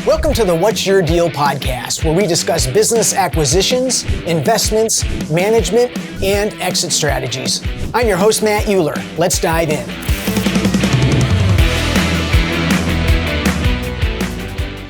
Welcome to the What's Your Deal podcast, where we discuss business acquisitions, investments, management, and exit strategies. I'm your host, Matt Euler. Let's dive in.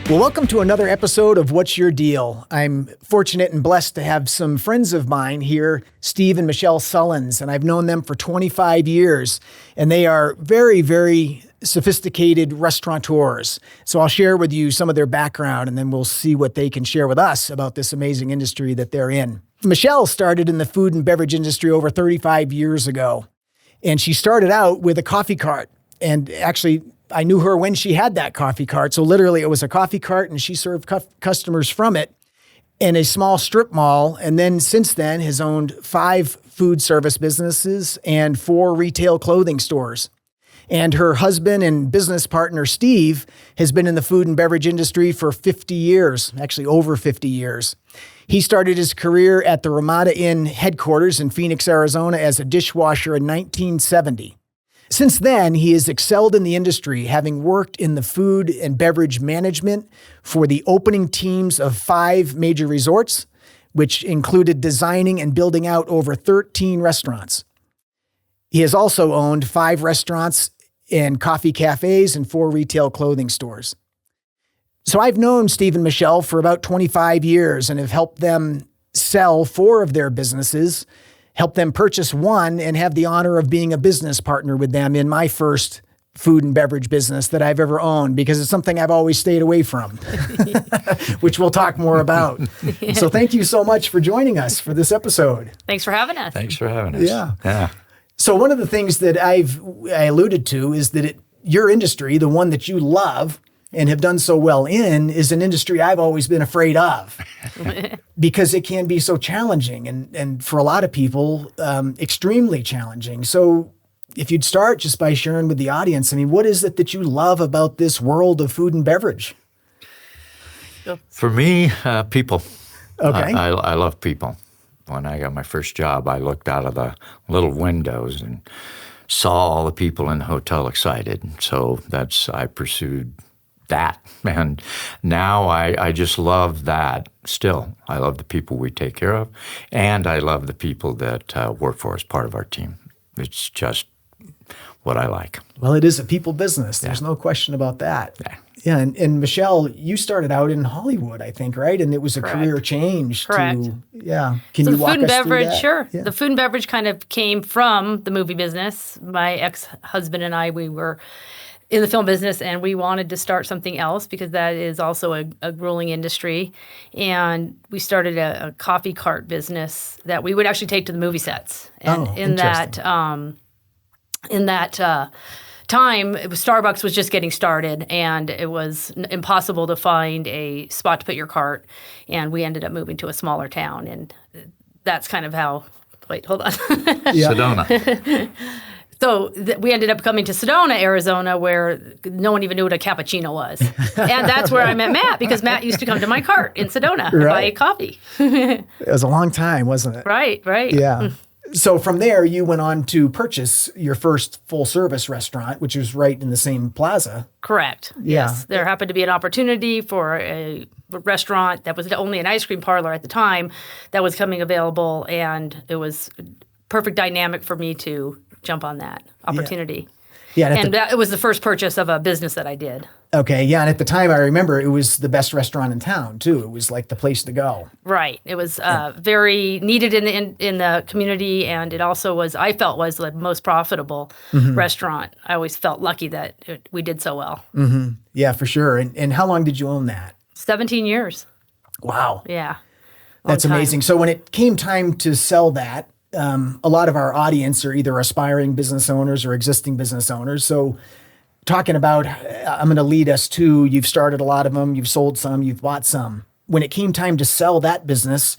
Well, welcome to another episode of What's Your Deal. I'm fortunate and blessed to have some friends of mine here, Steve and Michele Sullins, and I've known them for 25 years, and they are very, very sophisticated restaurateurs. So I'll share with you some of their background, and then we'll see what they can share with us about this amazing industry that they're in. Michele started in the food and beverage industry over 35 years ago, and she started out with a coffee cart, and actually I knew her when she had that coffee cart. So literally it was a coffee cart and she served customers from it in a small strip mall. And then since then has owned 5 food service businesses and 4 retail clothing stores. And her husband and business partner, Steve, has been in the food and beverage industry for 50 years, actually over 50 years. He started his career at the Ramada Inn headquarters in Phoenix, Arizona as a dishwasher in 1970. Since then, he has excelled in the industry, having worked in the food and beverage management for the opening teams of 5 major resorts, which included designing and building out over 13 restaurants. He has also owned 5 restaurants and coffee cafes and 4 retail clothing stores. So I've known Steve and Michele for about 25 years and have helped them sell 4 of their businesses, help them purchase 1, and have the honor of being a business partner with them in my first food and beverage business that I've ever owned, because it's something I've always stayed away from, which we'll talk more about. Yeah. So thank you so much for joining us for this episode. Thanks for having us. Thanks for having us. Yeah. So one of the things that I alluded to is that your industry, the one that you love and have done so well in, is an industry I've always been afraid of because it can be so challenging and for a lot of people, extremely challenging. So if you'd start just by sharing with the audience, I mean, what is it that you love about this world of food and beverage? For me, people. Okay. I love people. When I got my first job, I looked out of the little windows and saw all the people in the hotel excited. So I pursued that. And now I just love that still. I love the people we take care of, and I love the people that work for us, part of our team. It's just what I like. Well, it is a people business. There's no question about that. Yeah. And Michele, you started out in Hollywood, I think, right? And it was a career change. Correct. Can so you the walk food and us through beverage, that? sure. Yeah. The food and beverage kind of came from the movie business. My ex-husband and I, we were in the film business, and we wanted to start something else because that is also a grueling industry. And we started a coffee cart business that we would actually take to the movie sets. And in that time, Starbucks was just getting started, and it was impossible to find a spot to put your cart. And we ended up moving to a smaller town, and that's kind of how. Wait, hold on. Sedona. So we ended up coming to Sedona, Arizona, where no one even knew what a cappuccino was. And that's where I met Matt, because Matt used to come to my cart in Sedona and buy coffee. It was a long time, wasn't it? Right. Yeah. So from there, you went on to purchase your first full-service restaurant, which was right in the same plaza. Correct. Yeah. Yes. There happened to be an opportunity for a restaurant that was only an ice cream parlor at the time that was coming available, and it was perfect dynamic for me to jump on that opportunity. Yeah. It was the first purchase of a business that I did. Okay. Yeah. And at the time, I remember it was the best restaurant in town, too. It was like the place to go. Right. It was very needed in the community, and it also was, I felt, was the most profitable restaurant. I always felt lucky that we did so well. Mm-hmm. Yeah, for sure. And how long did you own that? 17 years. Wow. Yeah. That's amazing. So when it came time to sell that, a lot of our audience are either aspiring business owners or existing business owners. So talking about, I'm going to lead us to, you've started a lot of them, you've sold some, you've bought some. When it came time to sell that business,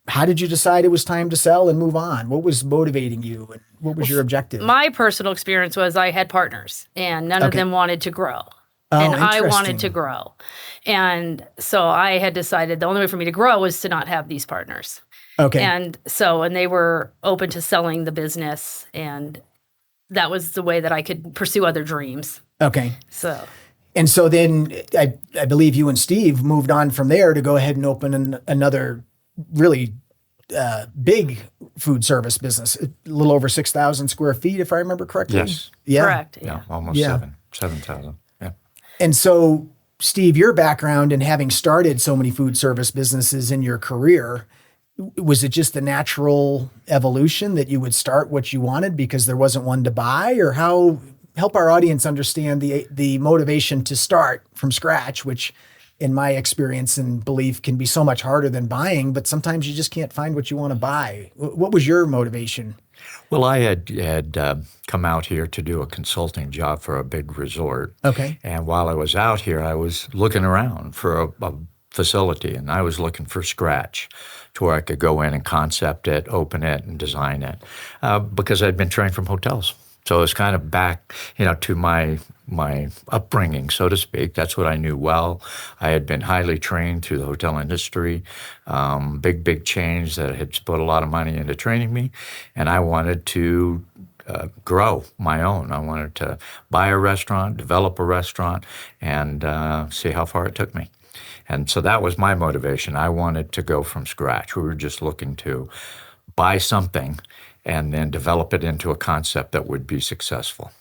how did you decide it was time to sell and move on? What was motivating you, and what was your objective? My personal experience was I had partners, and none of them wanted to grow. And I wanted to grow. And so I had decided the only way for me to grow was to not have these partners. Okay. And they were open to selling the business, and that was the way that I could pursue other dreams. Okay. So And so then I believe you and Steve moved on from there to go ahead and open another really big food service business, a little over 6,000 square feet, if I remember correctly. Yes. Yeah. Correct. Yeah, almost 7,000. Yeah. And so, Steve, your background in having started so many food service businesses in your career, was it just a natural evolution that you would start what you wanted because there wasn't one to buy? Or how help our audience understand the motivation to start from scratch, which in my experience and belief can be so much harder than buying, but sometimes you just can't find what you want to buy. What was your motivation? Well, I had come out here to do a consulting job for a big resort. Okay. And while I was out here, I was looking around for a facility, and I was looking for scratch to where I could go in and concept it, open it, and design it, because I'd been trained from hotels. So it was kind of back, to my upbringing, so to speak. That's what I knew well. I had been highly trained through the hotel industry, big chains that had put a lot of money into training me, and I wanted to grow my own. I wanted to buy a restaurant, develop a restaurant, and see how far it took me. And so that was my motivation. I wanted to go from scratch. We were just looking to buy something and then develop it into a concept that would be successful.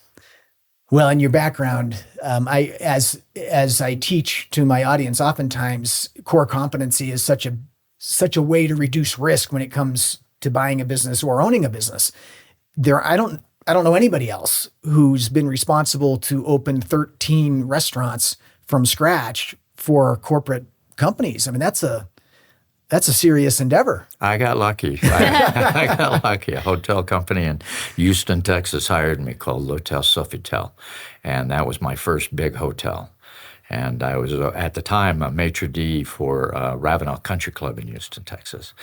Well, in your background, as I teach to my audience, oftentimes core competency is such a way to reduce risk when it comes to buying a business or owning a business. I don't know anybody else who's been responsible to open 13 restaurants from scratch for corporate companies. I mean, that's a serious endeavor. I got lucky. I got lucky. A hotel company in Houston, Texas hired me called L'Hotel Sofitel, and that was my first big hotel. And I was, at the time, a maitre d' for Ravenel Country Club in Houston, Texas.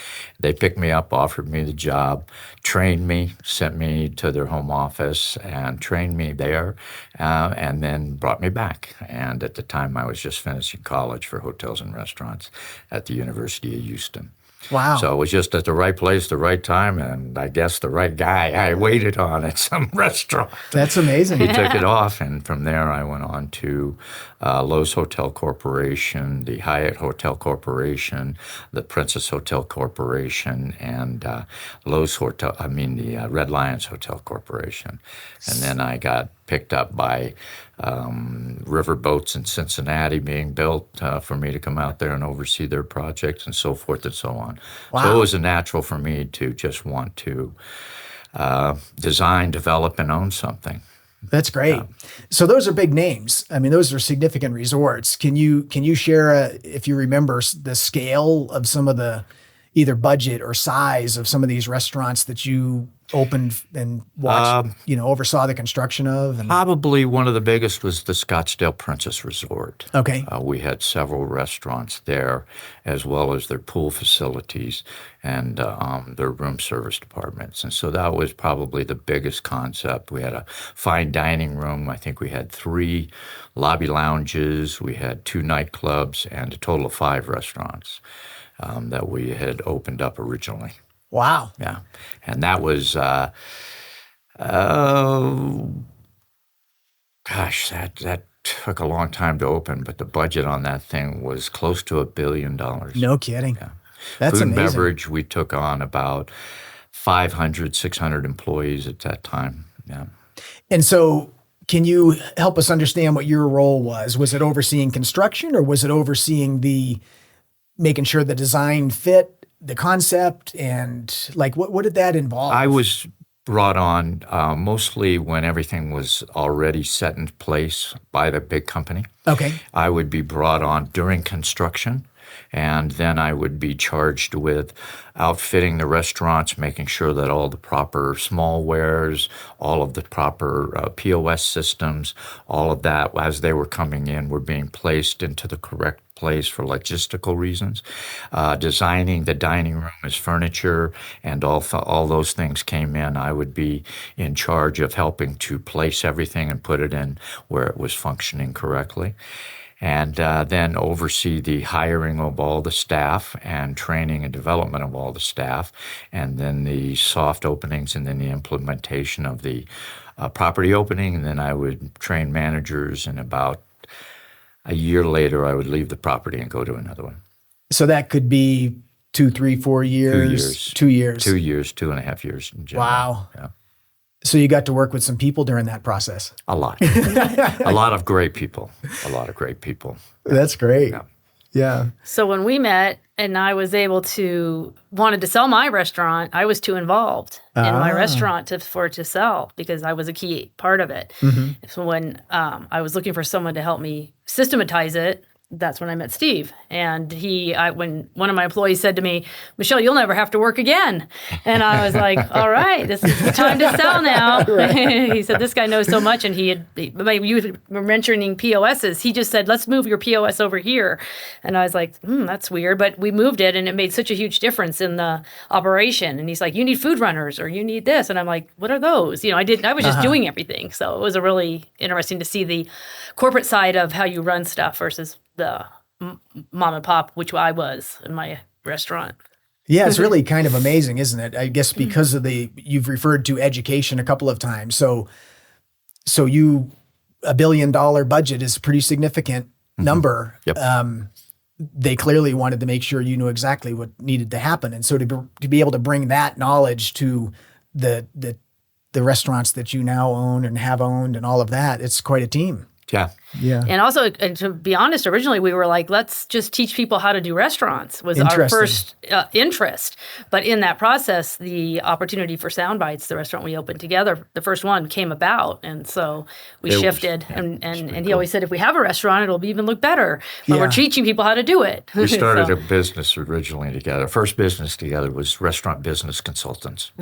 They picked me up, offered me the job, trained me, sent me to their home office and trained me there, and then brought me back. And at the time, I was just finishing college for hotels and restaurants at the University of Houston. Wow. So it was just at the right place, the right time, and I guess the right guy I waited on at some restaurant. That's amazing. He took it off, and from there I went on to Loews Hotel Corporation, the Hyatt Hotel Corporation, the Princess Hotel Corporation, and the Red Lions Hotel Corporation. And then I got picked up by river boats in Cincinnati being built for me to come out there and oversee their projects and so forth and so on. Wow. So it was a natural for me to just want to design, develop, and own something. That's great. So those are big names. I mean, those are significant resorts. Can you share, if you remember, the scale of some of the either budget or size of some of these restaurants that you opened and watched, oversaw the construction of? Probably one of the biggest was the Scottsdale Princess Resort. Okay. We had several restaurants there, as well as their pool facilities and their room service departments. And so that was probably the biggest concept. We had a fine dining room. I think we had 3 lobby lounges. We had 2 nightclubs and a total of 5 restaurants that we had opened up originally. Wow. Yeah. And that was, that took a long time to open, but the budget on that thing was close to $1 billion. No kidding. Yeah. That's Food amazing. and beverage, we took on about 500, 600 employees at that time. Yeah. And so can you help us understand what your role was? Was it overseeing construction, or was it overseeing making sure the design fit the concept, and what did that involve? I was brought on mostly when everything was already set in place by the big company. Okay. I would be brought on during construction, and then I would be charged with outfitting the restaurants, making sure that all the proper smallwares, all of the proper POS systems, all of that as they were coming in were being placed into the correct place for logistical reasons. Designing the dining room as furniture and all those things came in. I would be in charge of helping to place everything and put it in where it was functioning correctly. And then oversee the hiring of all the staff and training and development of all the staff, and then the soft openings, and then the implementation of the property opening. And then I would train managers in about a year later, I would leave the property and go to another one. So that could be 2, 3, 4 years. 2 years. 2 years. 2 years, 2.5 years in general. Wow. Yeah. So you got to work with some people during that process. A lot. A lot of great people. A lot of great people. That's great. Yeah. So when we met and I was wanted to sell my restaurant, I was too involved in my restaurant for it to sell because I was a key part of it. So when I was looking for someone to help me systematize it, that's when I met Steve. And when one of my employees said to me, "Michele, you'll never have to work again." And I was like, all right, this is the time to sell now. He said, this guy knows so much. And you were mentioning POSs. He just said, let's move your POS over here. And I was like, that's weird. But we moved it and it made such a huge difference in the operation. And he's like, you need food runners or you need this. And I'm like, what are those? I was just doing everything. So it was a really interesting to see the corporate side of how you run stuff versus the mom and pop, which I was in my restaurant. Yeah, it's really kind of amazing, isn't it? I guess because of you've referred to education a couple of times. So $1 billion budget is a pretty significant number. Yep. They clearly wanted to make sure you knew exactly what needed to happen. And so to be able to bring that knowledge to the restaurants that you now own and have owned and all of that, it's quite a team. Yeah. Yeah. And also, to be honest, originally we were like, let's just teach people how to do restaurants was our first interest. But in that process, the opportunity for Sound Bites, the restaurant we opened together, the first one came about. And so we shifted. And he always said, if we have a restaurant, it'll even look better. But we're teaching people how to do it. We started a business originally together. First business together was Restaurant Business Consultants.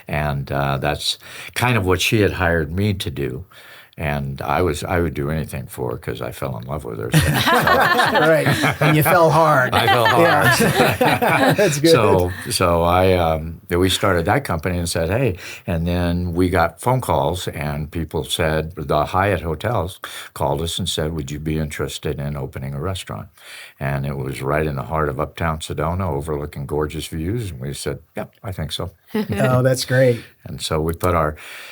And that's kind of what she had hired me to do. And I would do anything for her because I fell in love with her. So. Right. And you fell hard. I fell hard. Yeah. That's good. So we started that company and said, hey, and then we got phone calls and people said, the Hyatt hotels called us and said, would you be interested in opening a restaurant? And it was right in the heart of uptown Sedona, overlooking gorgeous views. And we said, yep, I think so. Oh, that's great. And so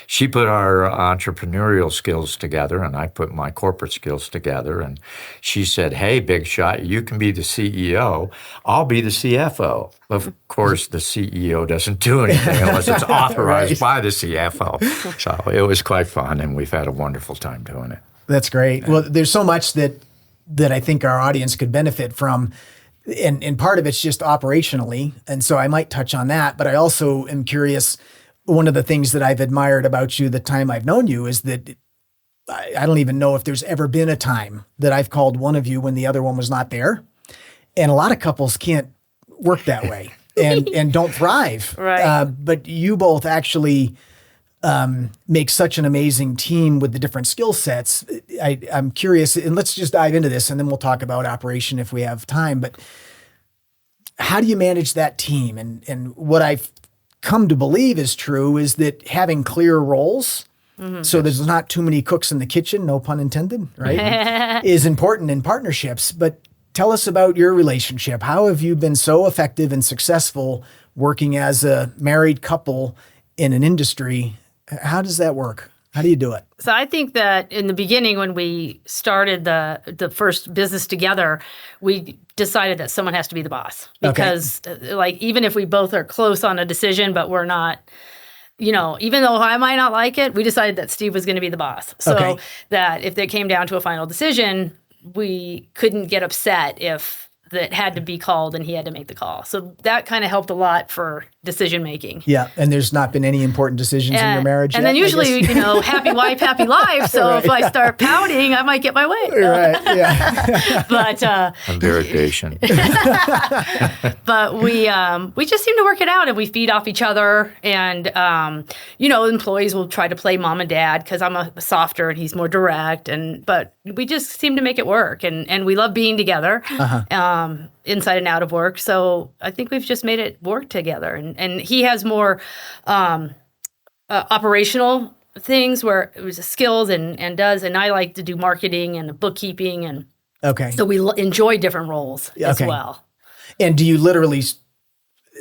she put our entrepreneurial skills together and I put my corporate skills together. And she said, hey, big shot, you can be the CEO. I'll be the CFO. Of course, the CEO doesn't do anything unless it's authorized by the CFO. So it was quite fun and we've had a wonderful time doing it. That's great. Yeah. Well, there's so much that I think our audience could benefit from. And part of it's just operationally. And so I might touch on that. But I also am curious, one of the things that I've admired about you the time I've known you is that I don't even know if there's ever been a time that I've called one of you when the other one was not there. And a lot of couples can't work that way and don't thrive. Right. But you both actually make such an amazing team with the different skill sets. I'm curious, and let's just dive into this and then we'll talk about operation if we have time. But how do you manage that team? And what I've come to believe is true is that having clear roles, so there's not too many cooks in the kitchen, no pun intended, right, is important in partnerships. But tell us about your relationship. How have you been so effective and successful working as a married couple in an industry? How does that work? How do you do it? So I think that in the beginning, when we started the first business together, we decided that someone has to be the boss because, like, even if we both are close on a decision, but we're not, even though I might not like it, we decided that Steve was going to be the boss. So that if it came down to a final decision, we couldn't get upset if that had to be called and he had to make the call. So that kind of helped a lot for decision making. Yeah, and there's not been any important decisions in your marriage and yet, then usually, happy wife, happy life. So if I start pouting, I might get my way. Right, yeah. But I'm very patient. But we just seem to work it out and we feed off each other. And, employees will try to play mom and dad because I'm a softer and he's more direct. But we just seem to make it work. And we love being together. Inside and out of work. So I think we've just made it work together. And he has more operational things where it was skills and I like to do marketing and bookkeeping. And so we enjoy different roles as well. And do you literally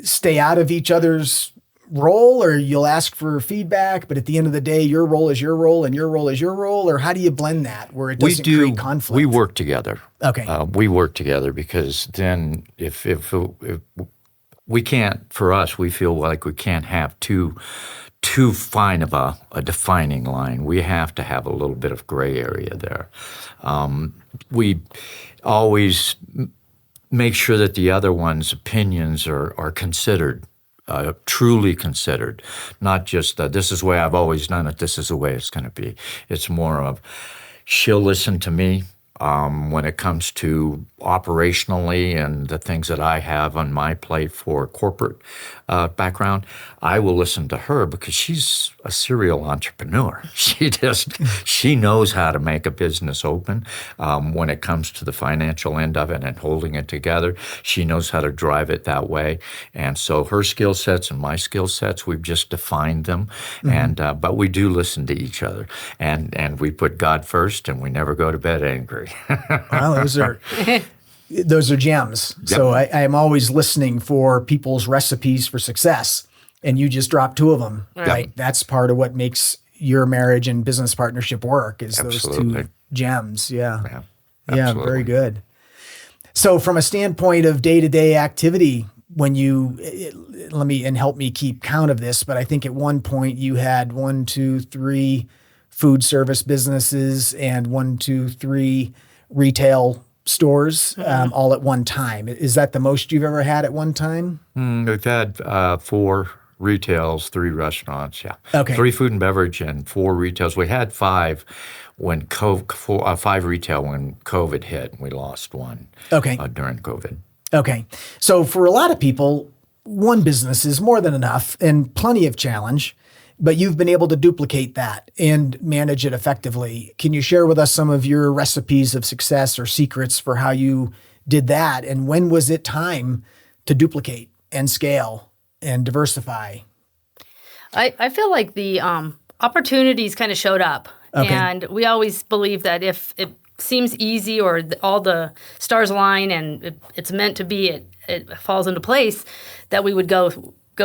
stay out of each other's role, or you'll ask for feedback, but at the end of the day, your role is your role and your role is your role? Or how do you blend that where it doesn't create conflict? We work together. Okay. We work together because then if we can't, for us, we feel like we can't have too fine of a defining line. We have to have a little bit of gray area there. We always make sure that the other one's opinions are considered, truly considered, not just this is the way I've always done it, this is the way it's going to be. It's more of she'll listen to me when it comes to operationally and the things that I have on my plate for corporate background. I will listen to her because she's a serial entrepreneur. She knows how to make a business open when it comes to the financial end of it and holding it together. She knows how to drive it that way. And so her skill sets and my skill sets, we've just defined them. And but we do listen to each other. And we put God first, and we never go to bed angry. Well, those are gems. Yep. So I am always listening for people's recipes for success, and you just dropped two of them. Right. That's part of what makes your marriage and business partnership work is Absolutely. those two gems. Yeah. Yeah, Very good. So from a standpoint of day-to-day activity, when you help me keep count of this, but I think at one point you had 1, 2, 3 food service businesses and 1, 2, 3 retail stores all at one time. Is that the most you've ever had at one time? We've had 4 retails, 3 restaurants, yeah. Okay. 3 food and beverage and 4 retails. We had 5 when 5 retail when COVID hit, and we lost 1 during COVID. Okay. So for a lot of people, one business is more than enough and plenty of challenge, but you've been able to duplicate that and manage it effectively. Can you share with us some of your recipes of success or secrets for how you did that? And when was it time to duplicate and scale and diversify? I feel like the opportunities kind of showed up. Okay. And we always believe that if it seems easy or all the stars align and it's meant to be, it falls into place, that we would go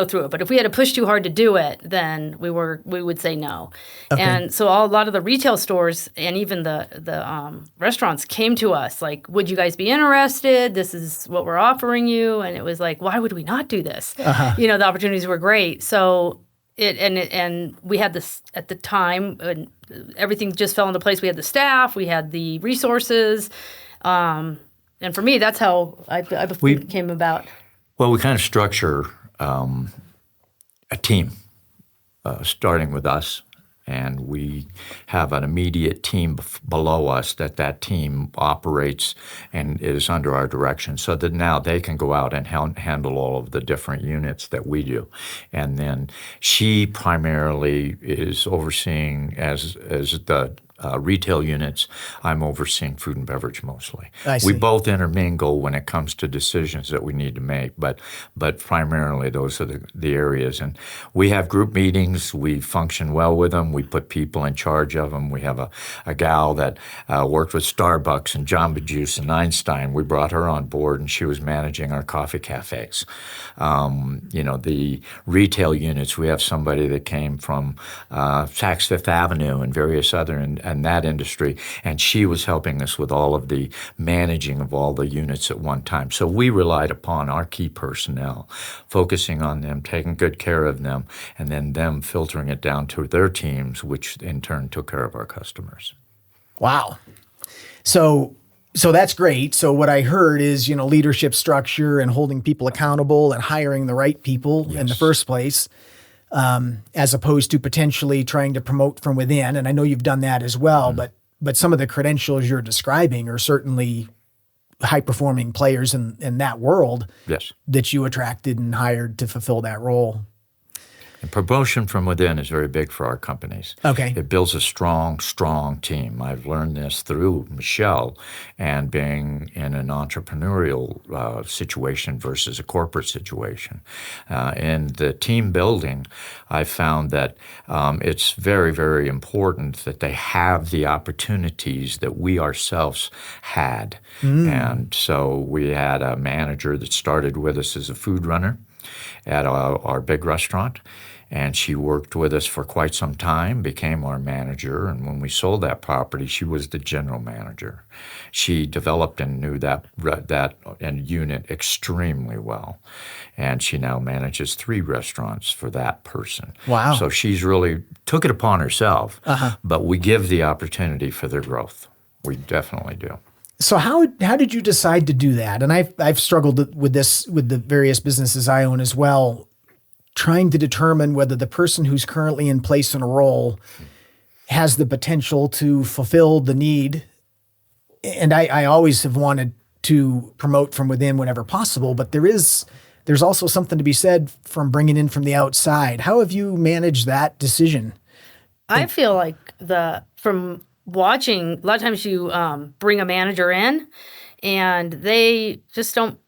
through it. But if we had to push too hard to do it, then we would say no. Okay. And so a lot of the retail stores and even the restaurants came to us like, would you guys be interested? This is what we're offering you. And it was like, why would we not do this? The opportunities were great. So and we had this at the time, and everything just fell into place. We had the staff, we had the resources. And for me, that's how I came about. Well, we kind of structure a team, starting with us, and we have an immediate team below us that team operates and is under our direction, so that now they can go out and handle all of the different units that we do. And then she primarily is overseeing as the retail units. I'm overseeing food and beverage mostly. I see. We both intermingle when it comes to decisions that we need to make, but primarily those are the areas. And we have group meetings. We function well with them. We put people in charge of them. We have a gal that worked with Starbucks and Jamba Juice and Einstein. We brought her on board, and she was managing our coffee cafes. The retail units, we have somebody that came from Saks Fifth Avenue and various other and that industry, and she was helping us with all of the managing of all the units at one time. So we relied upon our key personnel, focusing on them, taking good care of them, and then them filtering it down to their teams, which in turn took care of our customers. Wow. So that's great. So what I heard is, leadership structure and holding people accountable and hiring the right people in the first place. As opposed to potentially trying to promote from within. And I know you've done that as well, but some of the credentials you're describing are certainly high-performing players in that world that you attracted and hired to fulfill that role. And promotion from within is very big for our companies. Okay. It builds a strong, strong team. I've learned this through Michele and being in an entrepreneurial situation versus a corporate situation. In the team building, I found that it's very, very important that they have the opportunities that we ourselves had. And so we had a manager that started with us as a food runner. at our big restaurant. And she worked with us for quite some time, became our manager. And when we sold that property, she was the general manager. She developed and knew that unit extremely well. And she now manages 3 restaurants for that person. Wow. So she's really took it upon herself, but we give the opportunity for their growth. We definitely do. So how did you decide to do that? And I've struggled with this with the various businesses I own as well, trying to determine whether the person who's currently in place in a role has the potential to fulfill the need. And I always have wanted to promote from within whenever possible, but there's also something to be said from bringing in from the outside. How have you managed that decision? I feel like from watching, a lot of times you bring a manager in and they just don't,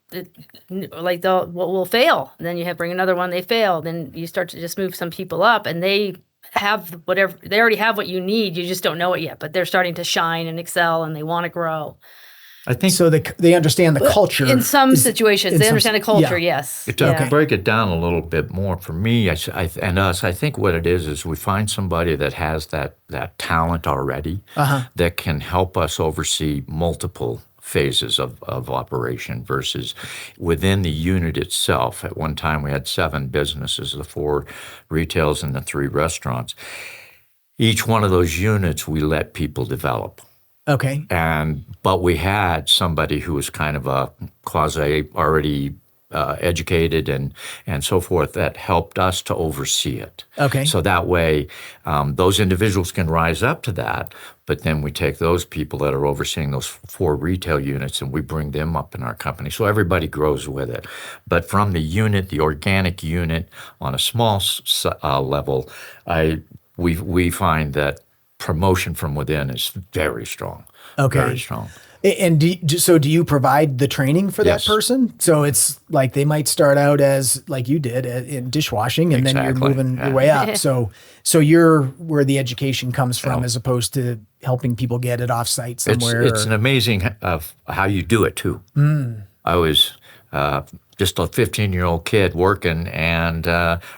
will fail. Then you bring another one, they fail. Then you start to just move some people up and they have whatever, they already have what you need. You just don't know it yet, but they're starting to shine and excel and they want to grow. I think so. They understand the culture. In some situations, they understand the culture. Yes. To break it down a little bit more for me I think what it is we find somebody that has that talent already that can help us oversee multiple phases of operation versus within the unit itself. At one time, we had 7 businesses, the 4 retails and the 3 restaurants. Each one of those units, we let people develop. Okay. But we had somebody who was kind of a quasi already educated and so forth that helped us to oversee it. Okay. So that way, those individuals can rise up to that, but then we take those people that are overseeing those 4 retail units and we bring them up in our company. So everybody grows with it. But from the unit, the organic unit on a small level, we find that promotion from within is very strong. Okay. Very strong. And do you provide the training for that person? So it's like they might start out as like you did in dishwashing, and then you're moving your way up. So you're where the education comes from, as opposed to helping people get it offsite somewhere. It's an amazing of how you do it too. I was just a 15-year-old kid working, and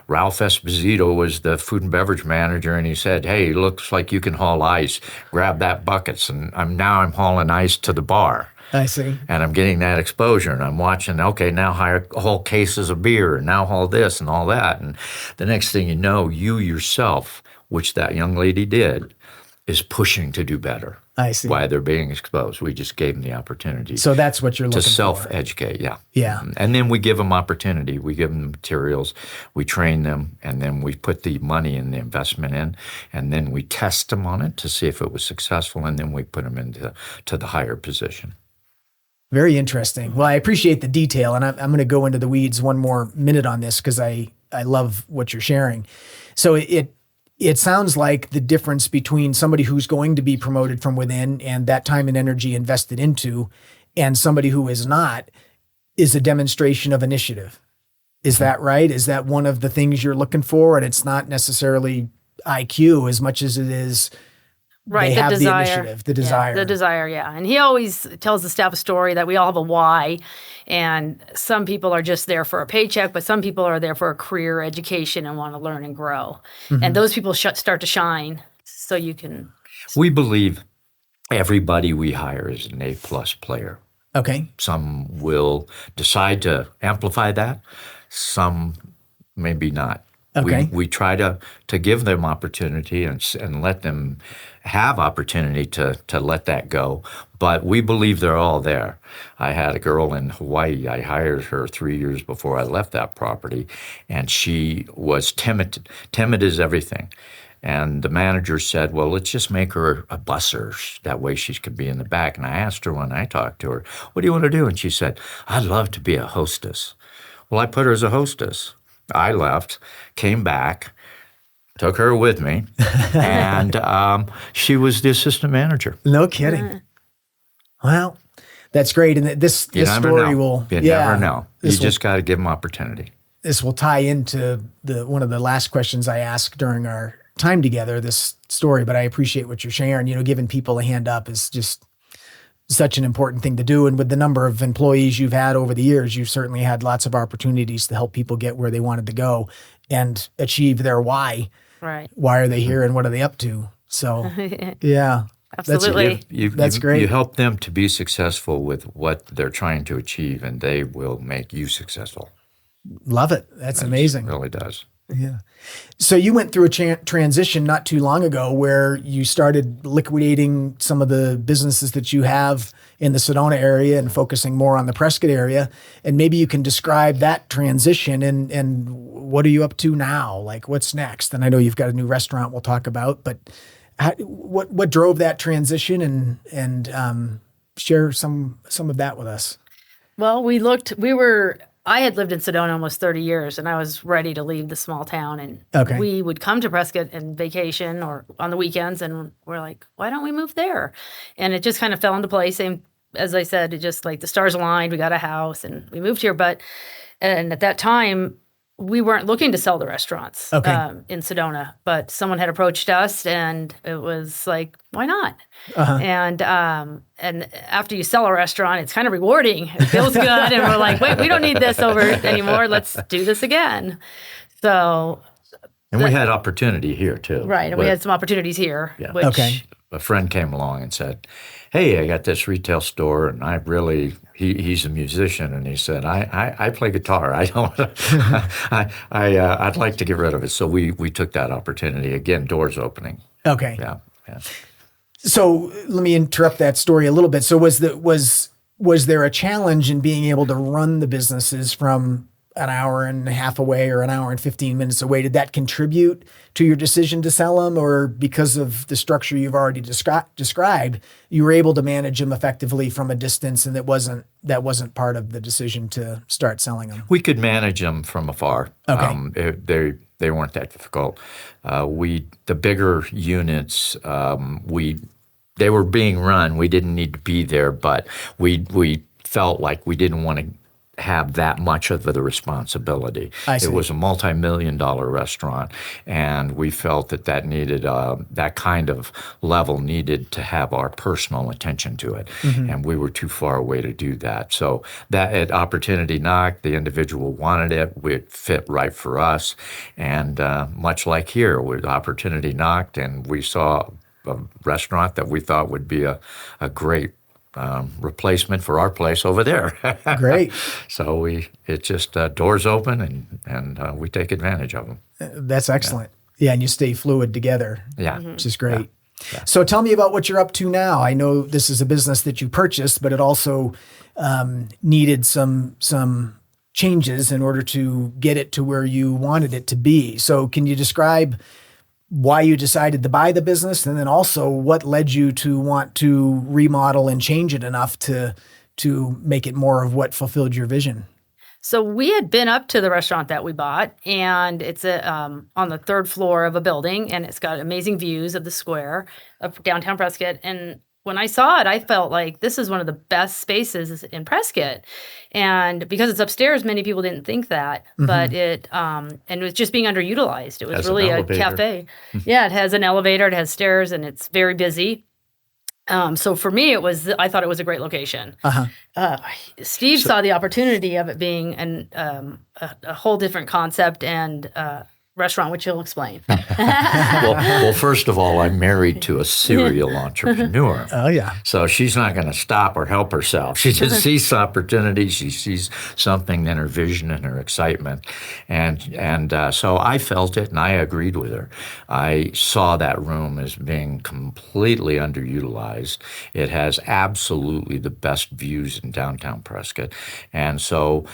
Ralph Esposito was the food and beverage manager, and he said, "Hey, looks like you can haul ice. Grab that buckets." And I'm hauling ice to the bar. I see. And I'm getting that exposure, and I'm watching, okay, now haul cases of beer, and now haul this and all that. And the next thing you know, you yourself, which that young lady did, is pushing to do better. I see. Why they're being exposed. We just gave them the opportunity. So that's what you're looking for. To self-educate, yeah. Yeah. And then we give them opportunity. We give them materials. We train them, and then we put the money and the investment in, and then we test them on it to see if it was successful, and then we put them into the higher position. Very interesting. Well, I appreciate the detail, and I'm going to go into the weeds one more minute on this because I love what you're sharing. So it sounds like the difference between somebody who's going to be promoted from within and that time and energy invested into, and somebody who is not, is a demonstration of initiative. Is that right? Is that one of the things you're looking for? And it's not necessarily IQ as much as it is they have the initiative, the desire. Yeah, the desire, yeah. And he always tells the staff a story that we all have a why. And some people are just there for a paycheck, but some people are there for a career education and want to learn and grow. And those people start to shine so you can. We believe everybody we hire is an A-plus player. Okay. Some will decide to amplify that. Some maybe not. Okay. We try to give them opportunity and let them have opportunity to let that go. But we believe they're all there. I had a girl in Hawaii. I hired her 3 years before I left that property, and she was timid. Timid as everything. And the manager said, well, let's just make her a busser. That way she could be in the back. And I asked her when I talked to her, what do you want to do? And she said, I'd love to be a hostess. Well, I put her as a hostess. I left, came back, took her with me, and she was the assistant manager. No kidding. Well, that's great. And this story will... You never know. You just got to give them opportunity. This will tie into one of the last questions I asked during our time together, this story, but I appreciate what you're sharing. Giving people a hand up is just such an important thing to do. And with the number of employees you've had over the years, you've certainly had lots of opportunities to help people get where they wanted to go and achieve their why. Right. Why are they here and what are they up to? So, yeah. Absolutely. That's great. You help them to be successful with what they're trying to achieve, and they will make you successful. Love it. That's amazing. It really does. Yeah. So you went through a transition not too long ago where you started liquidating some of the businesses that you have in the Sedona area and focusing more on the Prescott area. And maybe you can describe that transition and what are you up to now? Like what's next? And I know you've got a new restaurant we'll talk about, but what drove that transition and share some of that with us. Well, I had lived in Sedona almost 30 years, and I was ready to leave the small town. And we would come to Prescott and vacation or on the weekends, and we're like, why don't we move there? And it just kind of fell into place. Same as I said, it just like the stars aligned. We got a house, and we moved here. And at that time, we weren't looking to sell the restaurants in Sedona, but someone had approached us, and it was like, why not? And after you sell a restaurant, it's kind of rewarding. It feels good, and we're like, wait, we don't need this over anymore. Let's do this again. So, and we had opportunity here too. Right, and we had some opportunities here. Yeah. Which, a friend came along and said, hey, I got this retail store, and I really, he's a musician, and he said, I play guitar. I don't, I'd like to get rid of it. So we took that opportunity. Again, doors opening. Okay. Yeah. So let me interrupt that story a little bit. So was there a challenge in being able to run the businesses from an hour and a half away or an hour and 15 minutes away? Did that contribute to your decision to sell them, or because of the structure you've already described, you were able to manage them effectively from a distance, and that wasn't part of the decision to start selling them? We could manage them from afar. Okay. They weren't that difficult. The bigger units, they were being run. We didn't need to be there, but we felt like we didn't want to have that much of the responsibility. I see. It was a multi-million-dollar restaurant, and we felt that needed that kind of level needed to have our personal attention to it, and we were too far away to do that. So that opportunity knocked. The individual wanted it. It fit right for us, and much like here, the opportunity knocked, and we saw a restaurant that we thought would be a great replacement for our place over there. Great. So it's just doors open and we take advantage of them. That's excellent. Yeah, and you stay fluid together. Yeah. Which is great. Yeah. So tell me about what you're up to now. I know this is a business that you purchased, but it also needed some changes in order to get it to where you wanted it to be. So can you describe why you decided to buy the business, and then also what led you to want to remodel and change it enough to make it more of what fulfilled your vision? So we had been up to the restaurant that we bought, and it's on the third floor of a building, and it's got amazing views of the square of downtown Prescott. And when I saw it, I felt like this is one of the best spaces in Prescott. And because it's upstairs, many people didn't think that, but and it was just being underutilized. It was Has really an a elevator. cafe. Yeah, it has an elevator, it has stairs, and it's very busy. So for me, I thought it was a great location. Steve saw the opportunity of it being a whole different concept and restaurant, which he'll explain. Well, first of all, I'm married to a serial entrepreneur. Oh, yeah. So she's not going to stop or help herself. She just sees opportunity. She sees something in her vision and her excitement. And so I felt it, and I agreed with her. I saw that room as being completely underutilized. It has absolutely the best views in downtown Prescott. And so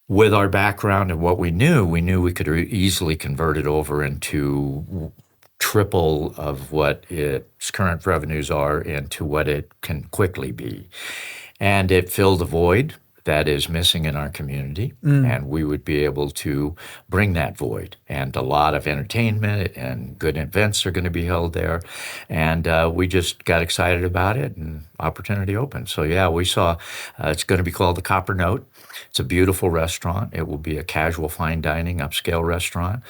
with our background and what we knew we could easily convert it over into triple of what its current revenues are into what it can quickly be. And it filled a void that is missing in our community, and we would be able to bring that void. And a lot of entertainment and good events are going to be held there, and we just got excited about it, and opportunity opened. So yeah, we saw it's going to be called the Copper Note. It's a beautiful restaurant. It will be a casual fine dining upscale restaurant.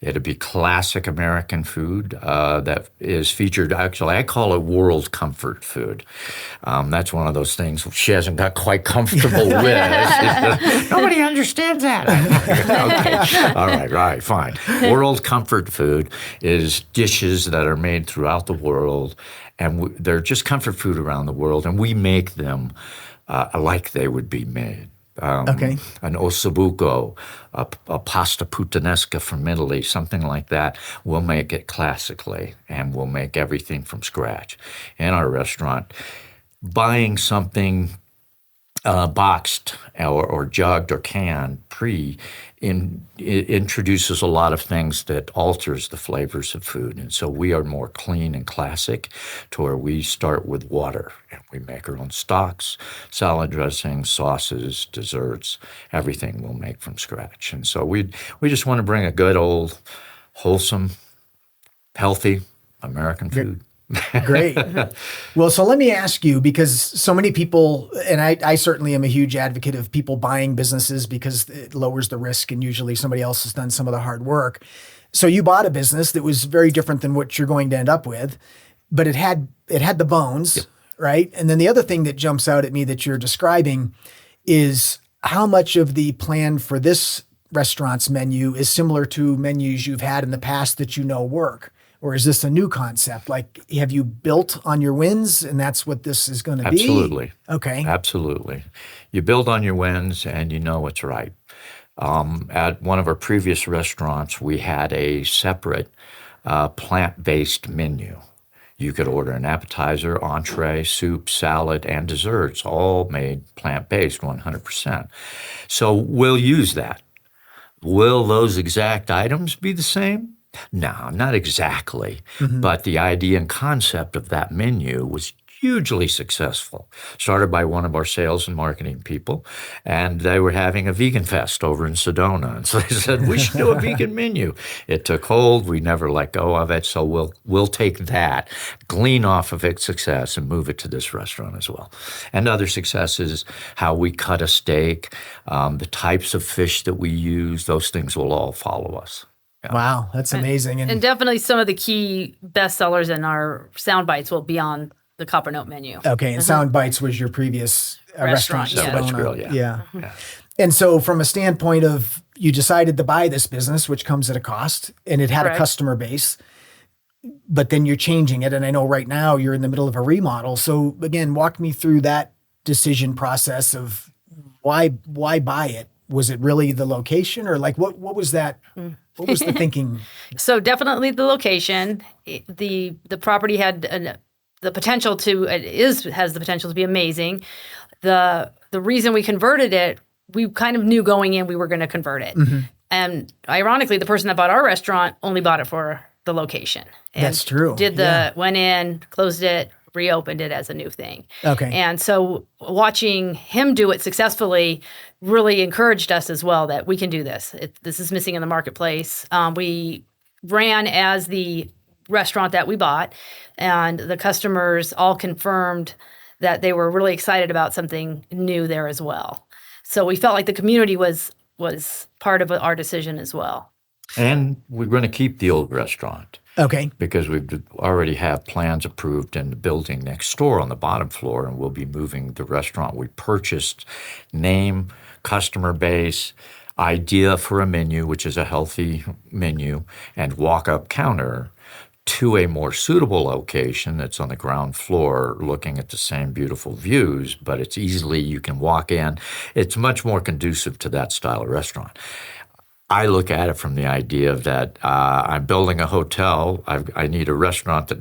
It'll be classic American food that is featured. Actually, I call it world comfort food. That's one of those things she hasn't got quite comfortable with. Nobody understands that. Okay. All right, fine. World comfort food is dishes that are made throughout the world, and they're just comfort food around the world, and we make them like they would be made. An ossobuco, a pasta puttanesca from Italy, something like that. We'll make it classically, and we'll make everything from scratch in our restaurant. Buying something boxed or jugged or canned introduces a lot of things that alters the flavors of food. And so we are more clean and classic, to where we start with water and we make our own stocks, salad dressings, sauces, desserts, everything we'll make from scratch. And so we just want to bring a good old, wholesome, healthy American food. Great. Well, so let me ask you, because so many people, and I certainly am a huge advocate of people buying businesses because it lowers the risk and usually somebody else has done some of the hard work. So you bought a business that was very different than what you're going to end up with, but it had the bones, yep. Right? And then the other thing that jumps out at me that you're describing is how much of the plan for this restaurant's menu is similar to menus you've had in the past that you know work. Or is this a new concept? Like, have you built on your wins and that's what this is going to be? Absolutely. Okay. Absolutely. You build on your wins and you know what's right. At one of our previous restaurants, we had a separate plant-based menu. You could order an appetizer, entree, soup, salad, and desserts, all made plant-based 100%. So we'll use that. Will those exact items be the same? No, not exactly. Mm-hmm. But the idea and concept of that menu was hugely successful. Started by one of our sales and marketing people, and they were having a vegan fest over in Sedona. And so they said, we should do a vegan menu. It took hold. We never let go of it. So we'll take that, glean off of its success, and move it to this restaurant as well. And other successes, how we cut a steak, the types of fish that we use, those things will all follow us. Yeah. Wow, that's amazing. And definitely some of the key bestsellers in our sound bites will be on the Copper Note menu. Okay, and Sound Bites was your previous restaurant. Yeah. Sound Bites Grill, Yeah. And so from a standpoint of, you decided to buy this business, which comes at a cost, and it had a customer base, but then you're changing it. And I know right now you're in the middle of a remodel. So again, walk me through that decision process of why buy it? Was it really the location, or like what was that? What was the thinking? So definitely the location. The property had the potential has the potential to be amazing. The reason we converted it, we kind of knew going in we were going to convert it. Mm-hmm. And ironically, the person that bought our restaurant only bought it for the location. And that's true. Went in, closed it, reopened it as a new thing. Okay. And so watching him do it successfully really encouraged us as well that we can do this. This is missing in the marketplace. We ran as the restaurant that we bought, and the customers all confirmed that they were really excited about something new there as well. So we felt like the community was part of our decision as well. And we're going to keep the old restaurant. Okay. Because we already have plans approved in the building next door on the bottom floor, and we'll be moving the restaurant we purchased, name, customer base, idea for a menu, which is a healthy menu, and walk-up counter, to a more suitable location that's on the ground floor looking at the same beautiful views, but it's easily, you can walk in. It's much more conducive to that style of restaurant. I look at it from the idea of that I'm building a hotel. I need a restaurant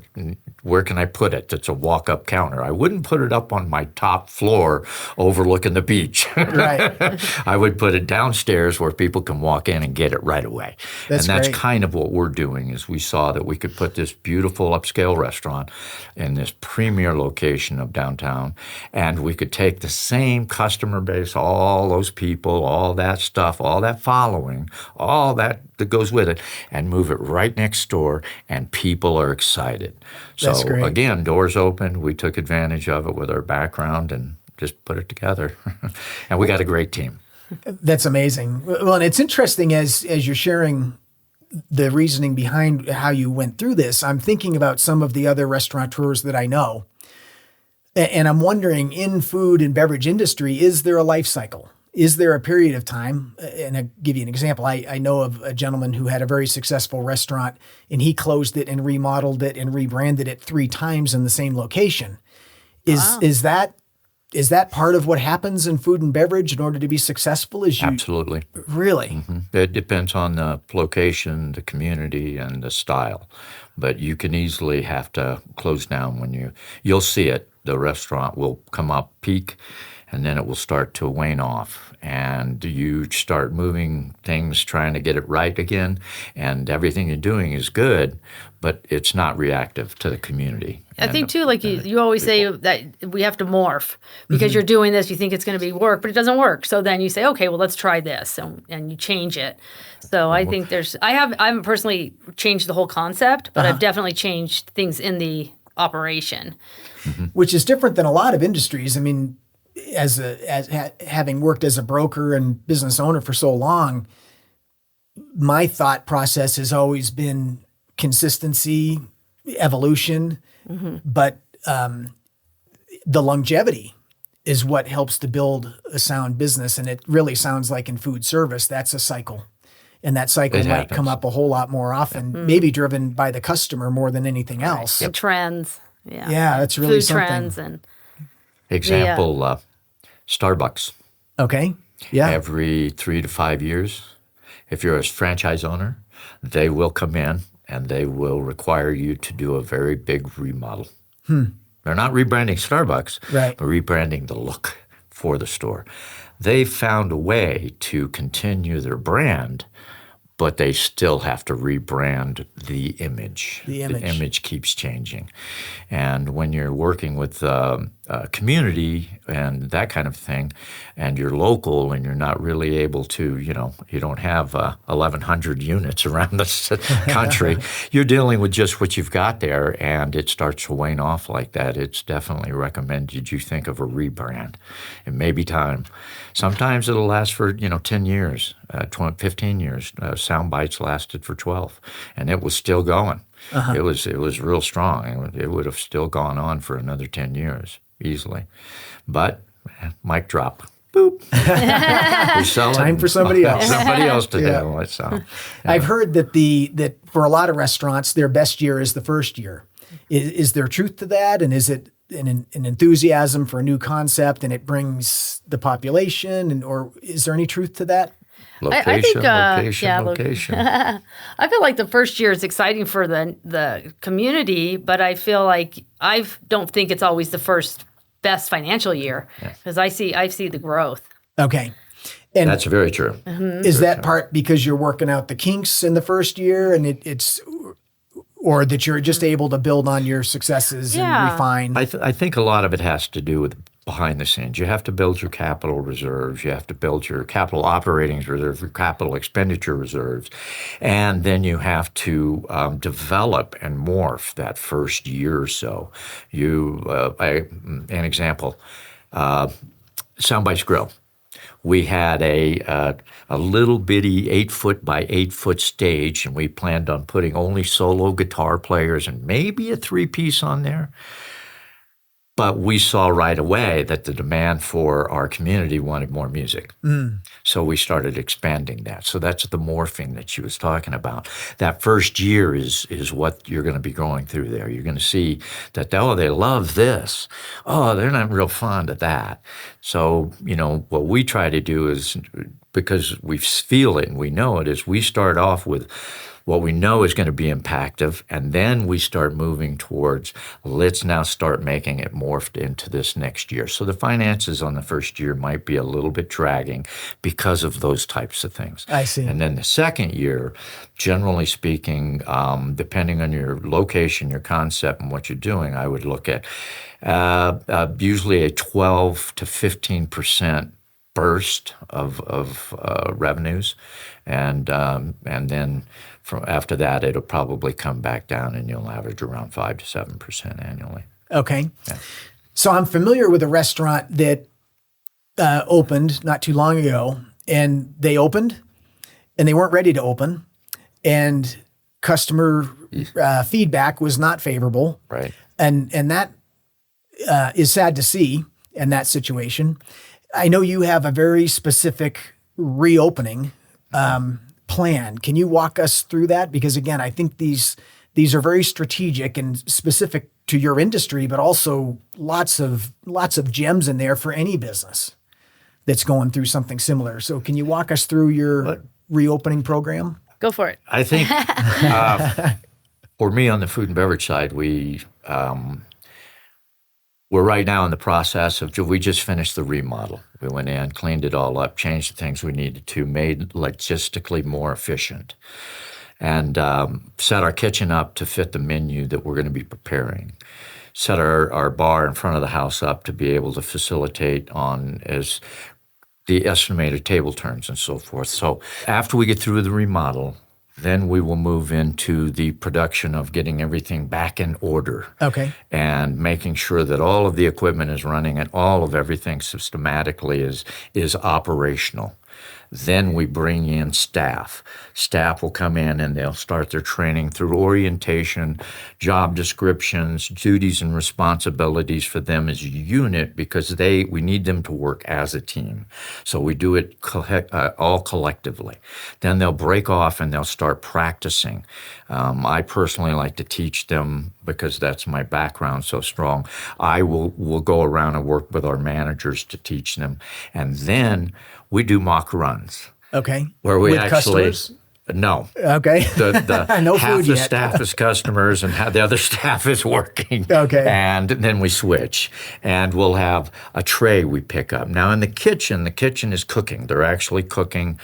where can I put it? That's a walk-up counter. I wouldn't put it up on my top floor overlooking the beach. Right. I would put it downstairs where people can walk in and get it right away. That's That's great. kind of what we're doing is we saw that we could put this beautiful upscale restaurant in this premier location of downtown, and we could take the same customer base, all those people, all that stuff, all that following, all that goes with it, and move it right next door, and people are excited. That's So great. again, doors opened. We took advantage of it with our background and just put it together. And we got a great team. That's amazing. Well, and it's interesting as you're sharing the reasoning behind how you went through this. I'm thinking about some of the other restaurateurs that I know. And I'm wondering, in food and beverage industry, is there a life cycle? Is there a period of time? And I'll give you an example. I know of a gentleman who had a very successful restaurant, and he closed it and remodeled it and rebranded it 3 times in the same location. Is that part of what happens in food and beverage in order to be successful? Absolutely. Really? It depends on the location, the community, and the style. But you can easily have to close down when you'll see it. The restaurant will come up peak, and then it will start to wane off. And you start moving things, trying to get it right again, and everything you're doing is good, but it's not reactive to the community. I think too, like you always say that we have to morph because you're doing this, you think it's going to be work, but it doesn't work. So then you say, okay, well, let's try this, and you change it. So I think I haven't personally changed the whole concept, but I've definitely changed things in the operation. Which is different than a lot of industries. I mean, having worked as a broker and business owner for so long, my thought process has always been consistency, evolution, but the longevity is what helps to build a sound business. And it really sounds like in food service, that's a cycle. And that cycle might come up a whole lot more often, maybe driven by the customer more than anything else. And trends. Yeah. Yeah, that's really food something. trends and Example, Starbucks. Okay. Yeah. Every 3 to 5 years, if you're a franchise owner, they will come in and they will require you to do a very big remodel. They're not rebranding Starbucks, Right. but rebranding the look for the store. They found a way to continue their brand, but they still have to rebrand the image. The image. The image keeps changing. And when you're working with a community and that kind of thing, and you're local and you're not really able to, you don't have 1,100 units around the country, you're dealing with just what you've got there, and it starts to wane off like that. It's definitely recommended you think of a rebrand. It may be time. Sometimes it'll last for, 10 years, 15 years. Sound bites lasted for 12, and it was still going. It was real strong. It would have still gone on for another 10 years easily. But mic drop. Boop. We sell Time it. for somebody else. Somebody else to handle it. So, I've heard that for a lot of restaurants, their best year is the first year. Is there truth to that? And is it an enthusiasm for a new concept and it brings the population? Or is there any truth to that? Location. I feel like the first year is exciting for the community, but I feel like I don't think it's always the first best financial year because I see the growth. Okay. And That's very true. is that part because you're working out the kinks in the first year and it's or that you're just able to build on your successes and refine? I think a lot of it has to do with behind the scenes. You have to build your capital reserves. You have to build your capital operating reserves, your capital expenditure reserves. And then you have to develop and morph that first year or so. An example, Soundbites Grill. We had a little bitty 8-foot by 8-foot stage, and we planned on putting only solo guitar players and maybe a 3-piece on there. But we saw right away that the demand for our community wanted more music. So we started expanding that. So that's the morphing that she was talking about. That first year is what you're going to be going through there. You're going to see that, oh, they love this. Oh, they're not real fond of that. So, what we try to do is, because we feel it and we know it, is we start off with what we know is going to be impactful, and then we start moving towards, let's now start making it morphed into this next year. So the finances on the first year might be a little bit dragging because of those types of things. I see. And then the second year, generally speaking, depending on your location, your concept, and what you're doing, I would look at usually a 12 to 15% burst of revenues, and then after that, it'll probably come back down, and you'll average around 5 to 7% annually. Okay. Yeah. So I'm familiar with a restaurant that opened not too long ago, and they opened, and they weren't ready to open, and customer feedback was not favorable. Right. And that is sad to see in that situation. I know you have a very specific reopening plan. Can you walk us through that? Because again, I think these are very strategic and specific to your industry, but also lots of gems in there for any business that's going through something similar. So can you walk us through your reopening program? Go for it. I think for me on the food and beverage side, we're right now in the process of, we just finished the remodel. We went in, cleaned it all up, changed the things we needed to, made logistically more efficient, and set our kitchen up to fit the menu that we're going to be preparing. Set our bar in front of the house up to be able to facilitate on as the estimated table turns and so forth. So after we get through the remodel, then we will move into the production of getting everything back in order. Okay. And making sure that all of the equipment is running and all of everything systematically is operational. Then we bring in staff. Staff will come in and they'll start their training through orientation, job descriptions, duties and responsibilities for them as a unit, because we need them to work as a team. So we do it all collectively. Then they'll break off and they'll start practicing. I personally like to teach them because that's my background so strong. I will go around and work with our managers to teach them. And then we do mock runs. Okay. Where we with actually customers? No. Okay. No half food the yet. staff is customers and the other staff is working. Okay. And then we switch, and we'll have a tray we pick up. Now in the kitchen is cooking. They're actually cooking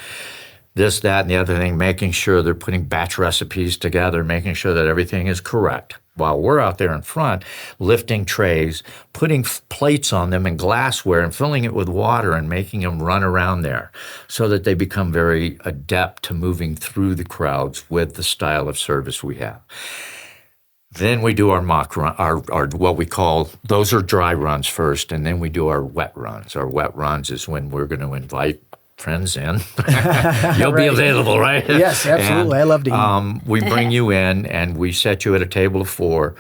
this, that, and the other thing, making sure they're putting batch recipes together, making sure that everything is correct. While we're out there in front, lifting trays, putting plates on them and glassware and filling it with water and making them run around there so that they become very adept to moving through the crowds with the style of service we have. Then we do our mock run, our what we call, those are dry runs first, and then we do our wet runs. Our wet runs is when we're going to invite friends in. You'll be available, right? Yes, absolutely. And, I love to eat. we bring you in and we set you at a table of 4.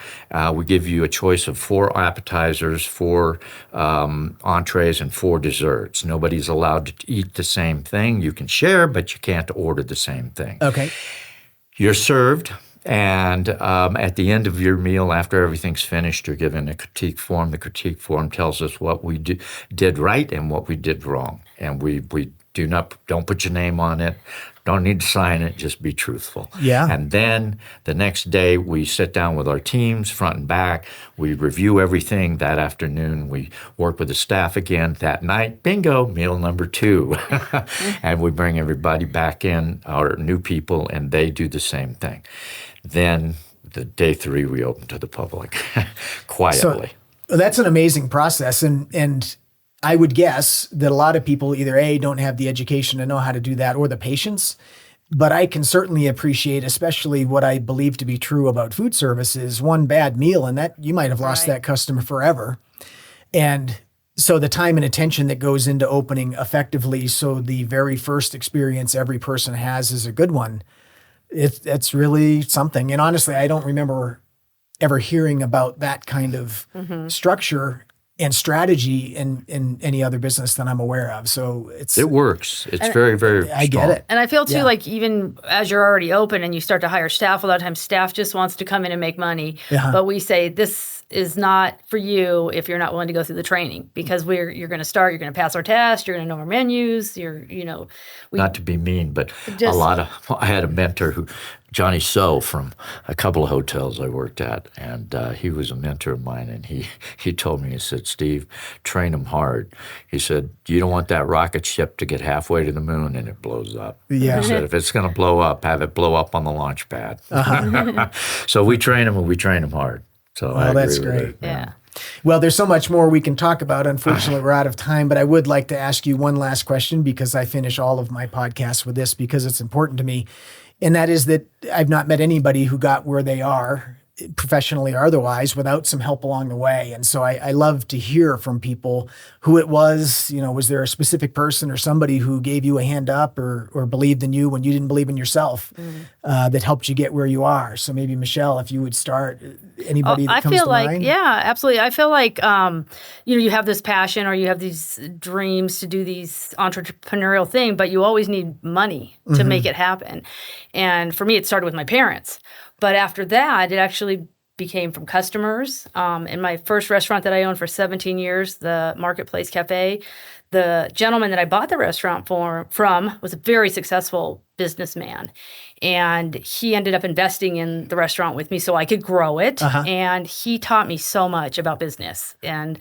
We give you a choice of 4 appetizers, 4 entrees, and 4 desserts. Nobody's allowed to eat the same thing. You can share, but you can't order the same thing. Okay. You're served. And at the end of your meal, after everything's finished, you're given a critique form. The critique form tells us what we did right and what we did wrong. And we don't put your name on it. Don't need to sign it. Just be truthful. Yeah. And then the next day, we sit down with our teams, front and back. We review everything that afternoon. We work with the staff again that night. Bingo, meal number 2. And we bring everybody back in, our new people, and they do the same thing. Then the day 3, we open to the public quietly. So that's an amazing process. And I would guess that a lot of people either A, don't have the education to know how to do that, or the patience. But I can certainly appreciate, especially what I believe to be true about food service, is one bad meal and that you might have lost that customer forever. And so the time and attention that goes into opening effectively, so the very first experience every person has is a good one, it's really something. And honestly, I don't remember ever hearing about that kind of structure and strategy in any other business that I'm aware of. So it works. It's very, very I strong. get it. And I feel too, like even as you're already open and you start to hire staff, a lot of times staff just wants to come in and make money. But we say this is not for you if you're not willing to go through the training, because you're going to start, you're going to pass our test, you're going to know our menus, not to be mean, but I had a mentor Johnny So from a couple of hotels I worked at, and he was a mentor of mine, and he told me, he said, Steve, train them hard. He said, you don't want that rocket ship to get halfway to the moon and it blows up. Yeah. He said, if it's going to blow up, have it blow up on the launch pad. So we train them, and we train them hard. So I agree that's with great. it. Yeah. Well, there's so much more we can talk about. Unfortunately, we're out of time, but I would like to ask you one last question, because I finish all of my podcasts with this because it's important to me. And that is that I've not met anybody who got where they are, professionally or otherwise, without some help along the way. And so I love to hear from people who it was. Was there a specific person or somebody who gave you a hand up or believed in you when you didn't believe in yourself, that helped you get where you are? So maybe Michele, if you would start, anybody that comes to mind? Yeah, absolutely. I feel like, you have this passion or you have these dreams to do these entrepreneurial thing, but you always need money to make it happen. And for me, it started with my parents. But after that, it actually became from customers. In my first restaurant that I owned for 17 years, the Marketplace Cafe, the gentleman that I bought the restaurant from was a very successful businessman. And he ended up investing in the restaurant with me so I could grow it. And he taught me so much about business. And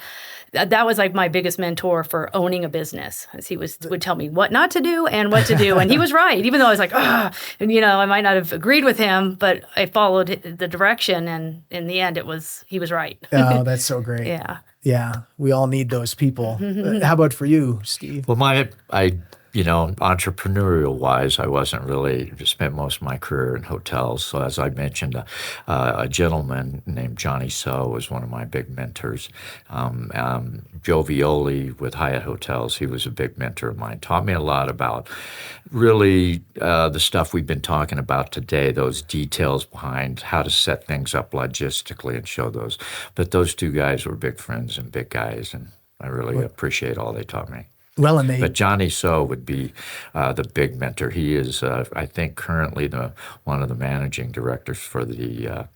that was like my biggest mentor for owning a business, as he would tell me what not to do and what to do. And he was right, even though I was like, and I might not have agreed with him, but I followed the direction. And in the end, he was right. Oh, that's so great. Yeah. Yeah. We all need those people. How about for you, Steve? Well, entrepreneurial wise, I wasn't really, spent most of my career in hotels. So as I mentioned, a gentleman named Johnny So was one of my big mentors. Joe Violi with Hyatt Hotels, he was a big mentor of mine. Taught me a lot about really the stuff we've been talking about today, those details behind how to set things up logistically and show those. But those two guys were big friends and big guys, and I really appreciate all they taught me. Well, but Johnny So would be the big mentor. He is, I think, currently one of the managing directors for the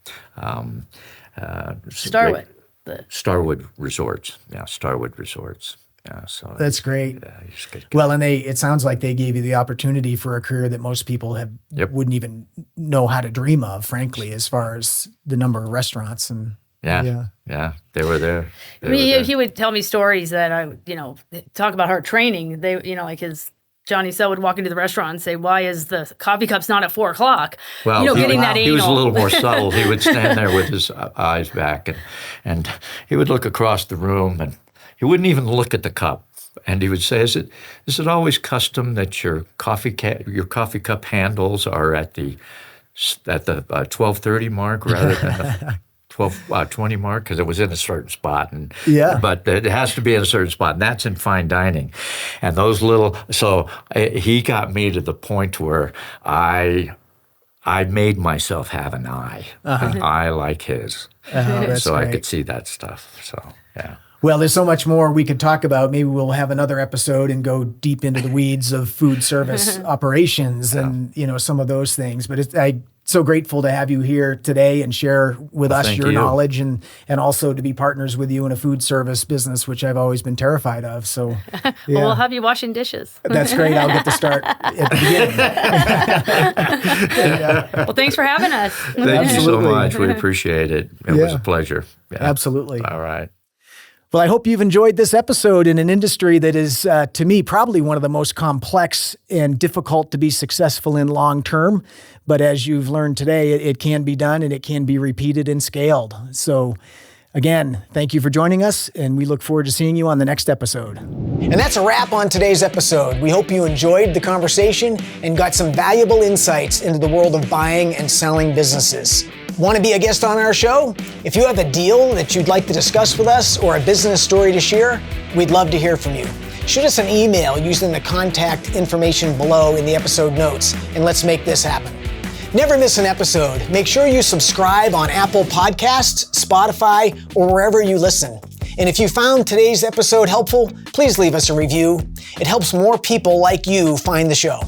Starwood. Starwood Resorts. Yeah, Starwood Resorts. Yeah, so that's great. He's a good guy. Well, and it sounds like they gave you the opportunity for a career that most people wouldn't even know how to dream of, frankly, as far as the number of restaurants and. Yeah, they were there. He would tell me stories that talk about hard training. They, like Johnny So would walk into the restaurant and say, "Why is the coffee cup's not at 4:00?" Well, getting that anal. He was a little more subtle. He would stand there with his eyes back, and he would look across the room, and he wouldn't even look at the cup. And he would say, "Is it always custom that your coffee cup handles are at the 12:30 mark rather than the 20 mark?" Because it was in a certain spot, but it has to be in a certain spot, and that's in fine dining. And those so he got me to the point where I made myself have an eye like his, so great. I could see that stuff. So yeah. Well, there's so much more we could talk about. Maybe we'll have another episode and go deep into the weeds of food service operations and some of those things. But I'm so grateful to have you here today and share with us your knowledge and also to be partners with you in a food service business, which I've always been terrified of. So well, we'll have you washing dishes. That's great. I'll get to start at the beginning. Well, thanks for having us. Thank you so much. We appreciate it. It was a pleasure. Yeah. Absolutely. All right. Well, I hope you've enjoyed this episode in an industry that is, to me, probably one of the most complex and difficult to be successful in long term. But as you've learned today, it can be done and it can be repeated and scaled. So again, thank you for joining us, and we look forward to seeing you on the next episode. And that's a wrap on today's episode. We hope you enjoyed the conversation and got some valuable insights into the world of buying and selling businesses. Want to be a guest on our show? If you have a deal that you'd like to discuss with us or a business story to share, we'd love to hear from you. Shoot us an email using the contact information below in the episode notes, and let's make this happen. Never miss an episode. Make sure you subscribe on Apple Podcasts, Spotify, or wherever you listen. And if you found today's episode helpful, please leave us a review. It helps more people like you find the show.